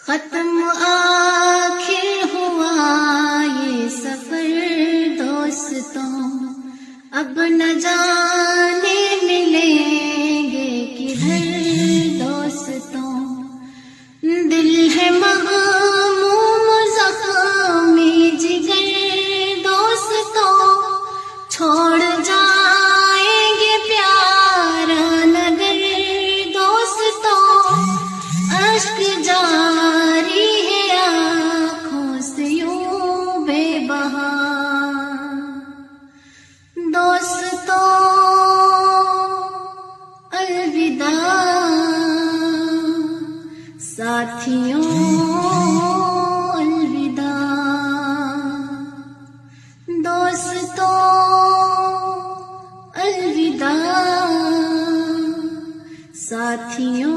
खत्म आखिर हुआ ये सफर दोस्तों, अब न जाने मिलेंगे किधर दोस्तों। दिल है महमूम ज़ख्मी जिगर दोस्तों, छोड़ जाएंगे प्यारा नगर दोस्तों। अश्क जारी है आँखों से यूं बेबहा दोस्तों, अलविदा साथियों, अलविदा दोस्तों, अलविदा साथियों।